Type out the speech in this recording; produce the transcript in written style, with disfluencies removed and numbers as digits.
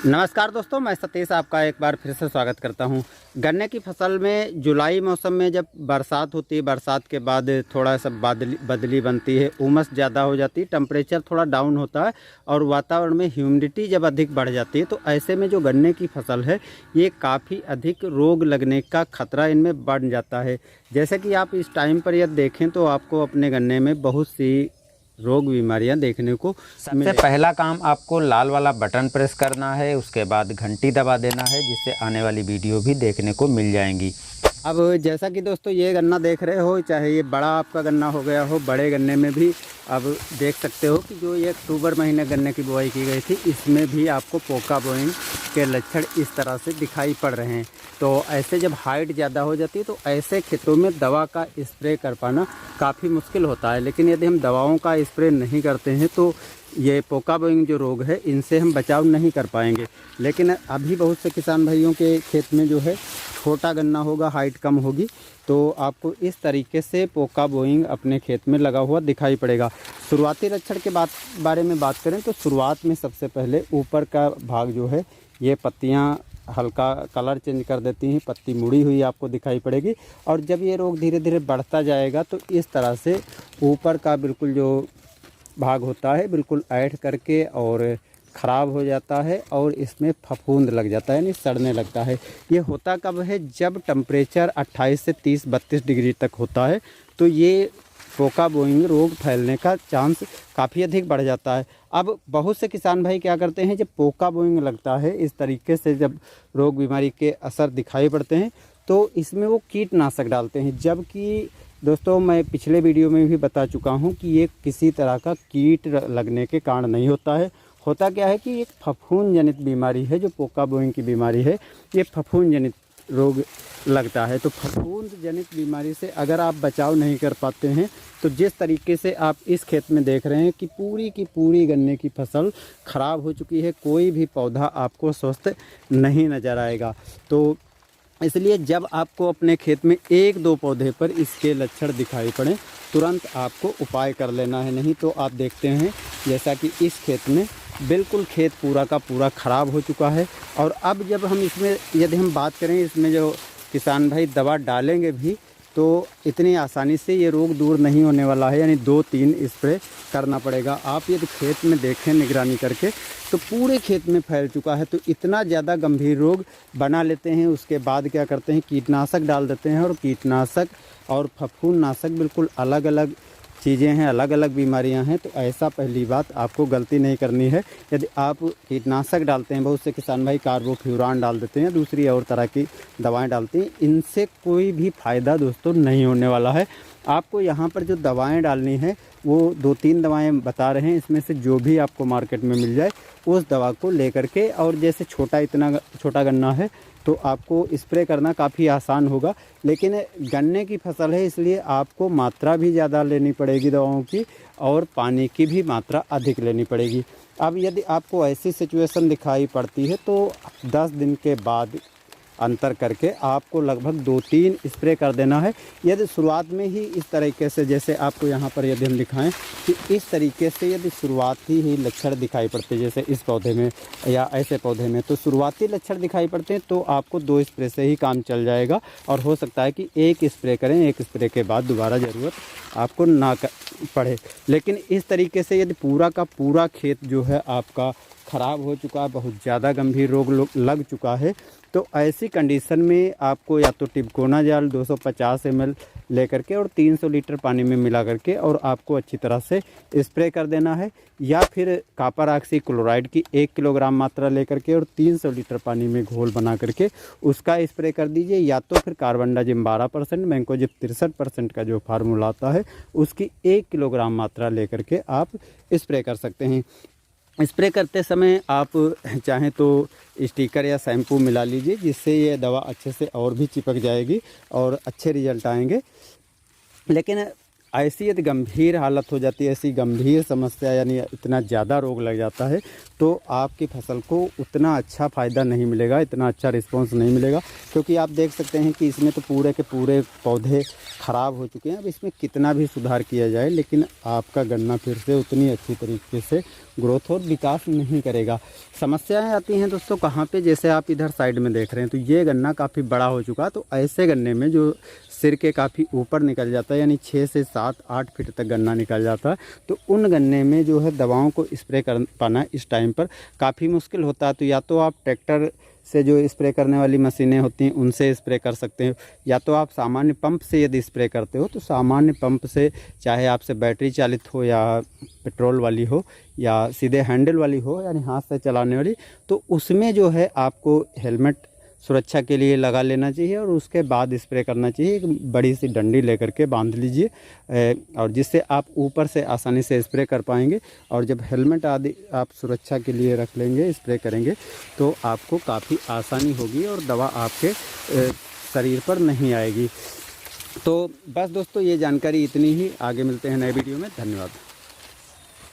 नमस्कार दोस्तों, मैं सतीश आपका एक बार फिर से स्वागत करता हूं। गन्ने की फसल में जुलाई मौसम में जब बरसात होती है, बरसात के बाद थोड़ा सा बदली बनती है, उमस ज़्यादा हो जाती है, टेम्परेचर थोड़ा डाउन होता है और वातावरण में ह्यूमिडिटी जब अधिक बढ़ जाती है, तो ऐसे में जो गन्ने की फसल है ये काफ़ी अधिक रोग लगने का खतरा इनमें बढ़ जाता है। जैसे कि आप इस टाइम पर यदि देखें तो आपको अपने गन्ने में बहुत सी रोग बीमारियां देखने को सबसे पहला काम आपको लाल वाला बटन प्रेस करना है, उसके बाद घंटी दबा देना है, जिससे आने वाली वीडियो भी देखने को मिल जाएंगी। अब जैसा कि दोस्तों ये गन्ना देख रहे हो, चाहे ये बड़ा आपका गन्ना हो गया हो, बड़े गन्ने में भी अब देख सकते हो कि जो ये अक्टूबर महीने गन्ने की बुआई की गई थी, इसमें भी आपको पोका बोइंग के लक्षण इस तरह से दिखाई पड़ रहे हैं। तो ऐसे जब हाइट ज़्यादा हो जाती है तो ऐसे खेतों में दवा का स्प्रे कर पाना काफ़ी मुश्किल होता है। लेकिन यदि हम दवाओं का स्प्रे नहीं करते हैं तो ये पोका बोइंग जो रोग है इनसे हम बचाव नहीं कर पाएंगे। लेकिन अभी बहुत से किसान भाइयों के खेत में जो है छोटा गन्ना होगा, हाइट कम होगी, तो आपको इस तरीके से पोका बोइंग अपने खेत में लगा हुआ दिखाई पड़ेगा। शुरुआती लक्षण के बारे में बात करें तो शुरुआत में सबसे पहले ऊपर का भाग जो है ये पत्तियां हल्का कलर चेंज कर देती हैं, पत्ती मुड़ी हुई आपको दिखाई पड़ेगी। और जब ये रोग धीरे धीरे बढ़ता जाएगा तो इस तरह से ऊपर का बिल्कुल जो भाग होता है बिल्कुल ऐंठ करके और ख़राब हो जाता है और इसमें फफूंद लग जाता है, यानी सड़ने लगता है। ये होता कब है? जब टेम्परेचर 28 से 30-32 डिग्री तक होता है तो ये पोका बोइंग रोग फैलने का चांस काफ़ी अधिक बढ़ जाता है। अब बहुत से किसान भाई क्या करते हैं, जब पोका बोइंग लगता है इस तरीके से, जब रोग बीमारी के असर दिखाई पड़ते हैं तो इसमें वो कीटनाशक डालते हैं। जबकि दोस्तों मैं पिछले वीडियो में भी बता चुका हूं कि ये किसी तरह का कीट लगने के कारण नहीं होता है। होता क्या है कि एक फफूंद जनित बीमारी है, जो पोका बोइंग की बीमारी है, ये फफूंद जनित रोग लगता है। तो फफूंद जनित बीमारी से अगर आप बचाव नहीं कर पाते हैं तो जिस तरीके से आप इस खेत में देख रहे हैं कि पूरी की पूरी गन्ने की फसल ख़राब हो चुकी है, कोई भी पौधा आपको स्वस्थ नहीं नज़र आएगा। तो इसलिए जब आपको अपने खेत में एक दो पौधे पर इसके लक्षण दिखाई पड़े तुरंत आपको उपाय कर लेना है, नहीं तो आप देखते हैं जैसा कि इस खेत में बिल्कुल खेत पूरा का पूरा ख़राब हो चुका है। और अब जब हम इसमें यदि हम बात करें, इसमें जो किसान भाई दवा डालेंगे भी तो इतनी आसानी से ये रोग दूर नहीं होने वाला है, यानी 2-3 स्प्रे करना पड़ेगा। आप यदि खेत में देखें निगरानी करके तो पूरे खेत में फैल चुका है। तो इतना ज़्यादा गंभीर रोग बना लेते हैं, उसके बाद क्या करते हैं, कीटनाशक डाल देते हैं। और कीटनाशक और फफूंदनाशक बिल्कुल अलग अलग चीज़ें हैं, अलग अलग बीमारियां हैं। तो ऐसा पहली बात आपको गलती नहीं करनी है। यदि आप कीटनाशक डालते हैं, बहुत से किसान भाई कार्बोफ्यूरान डाल देते हैं, दूसरी और तरह की दवाएं डालते हैं, इनसे कोई भी फ़ायदा दोस्तों नहीं होने वाला है। आपको यहाँ पर जो दवाएं डालनी है वो 2-3 दवाएं बता रहे हैं, इसमें से जो भी आपको मार्केट में मिल जाए उस दवा को लेकर के, और जैसे इतना छोटा गन्ना है तो आपको स्प्रे करना काफ़ी आसान होगा। लेकिन गन्ने की फसल है इसलिए आपको मात्रा भी ज़्यादा लेनी पड़ेगी दवाओं की, और पानी की भी मात्रा अधिक लेनी पड़ेगी। अब यदि आपको ऐसी सिचुएशन दिखाई पड़ती है तो 10 दिन के बाद अंतर करके आपको लगभग 2-3 स्प्रे कर देना है। यदि शुरुआत में ही इस तरीके से, जैसे आपको यहाँ पर यदि हम दिखाएं कि इस तरीके से यदि शुरुआती ही लक्षण दिखाई पड़ते, जैसे इस पौधे में या ऐसे पौधे में, तो शुरुआती लक्षण दिखाई पड़ते हैं तो आपको 2 स्प्रे से ही काम चल जाएगा। और हो सकता है कि 1 स्प्रे करें, 1 स्प्रे के बाद दोबारा ज़रूरत आपको ना पड़े। लेकिन इस तरीके से यदि पूरा का पूरा खेत जो है आपका ख़राब हो चुका है, बहुत ज़्यादा गंभीर रोग लग चुका है, तो ऐसी कंडीशन में आपको या तो टिपकोना जाल 250 ml लेकर के और 300 लीटर पानी में मिला करके और आपको अच्छी तरह से स्प्रे कर देना है, या फिर कॉपर ऑक्सी क्लोराइड की 1 किलोग्राम मात्रा लेकर के और 300 लीटर पानी में घोल बना करके उसका स्प्रे कर दीजिए, या तो फिर कार्बनडाजिम 12%, मैंकोजिब 63% का जो फार्मूला आता है उसकी 1 किलोग्राम मात्रा लेकर के आप स्प्रे कर सकते हैं। स्प्रे करते समय आप चाहें तो स्टिकर या शैम्पू मिला लीजिए, जिससे ये दवा अच्छे से और भी चिपक जाएगी और अच्छे रिजल्ट आएंगे। लेकिन ऐसी यदि गंभीर हालत हो जाती है, ऐसी गंभीर समस्या यानी इतना ज़्यादा रोग लग जाता है तो आपकी फसल को उतना अच्छा फ़ायदा नहीं मिलेगा, इतना अच्छा रिस्पांस नहीं मिलेगा। क्योंकि आप देख सकते हैं कि इसमें तो पूरे के पूरे पौधे ख़राब हो चुके हैं। अब इसमें कितना भी सुधार किया जाए लेकिन आपका गन्ना फिर से उतनी अच्छी तरीके से ग्रोथ और विकास नहीं करेगा। समस्याएं आती हैं दोस्तों कहाँ पे, जैसे आप इधर साइड में देख रहे हैं तो ये गन्ना काफ़ी बड़ा हो चुका, तो ऐसे गन्ने में जो सिर के काफ़ी ऊपर निकल जाता है, यानी 6 से 7-8 फीट तक गन्ना निकल जाता है, तो उन गन्ने में जो है दवाओं को स्प्रे कर पाना इस टाइम पर काफ़ी मुश्किल होता है। तो या तो आप ट्रैक्टर से जो स्प्रे करने वाली मशीनें होती हैं उनसे स्प्रे कर सकते हो, या तो आप सामान्य पंप से यदि स्प्रे करते हो तो सामान्य पंप से, चाहे आपसे बैटरी चालित हो या पेट्रोल वाली हो या सीधे हैंडल वाली हो यानी हाथ से चलाने वाली, तो उसमें जो है आपको हेलमेट सुरक्षा के लिए लगा लेना चाहिए और उसके बाद स्प्रे करना चाहिए। एक बड़ी सी डंडी लेकर के बांध लीजिए और जिससे आप ऊपर से आसानी से स्प्रे कर पाएंगे। और जब हेलमेट आदि आप सुरक्षा के लिए रख लेंगे, स्प्रे करेंगे, तो आपको काफ़ी आसानी होगी और दवा आपके शरीर पर नहीं आएगी। तो बस दोस्तों ये जानकारी इतनी ही, आगे मिलते हैं नए वीडियो में। धन्यवाद।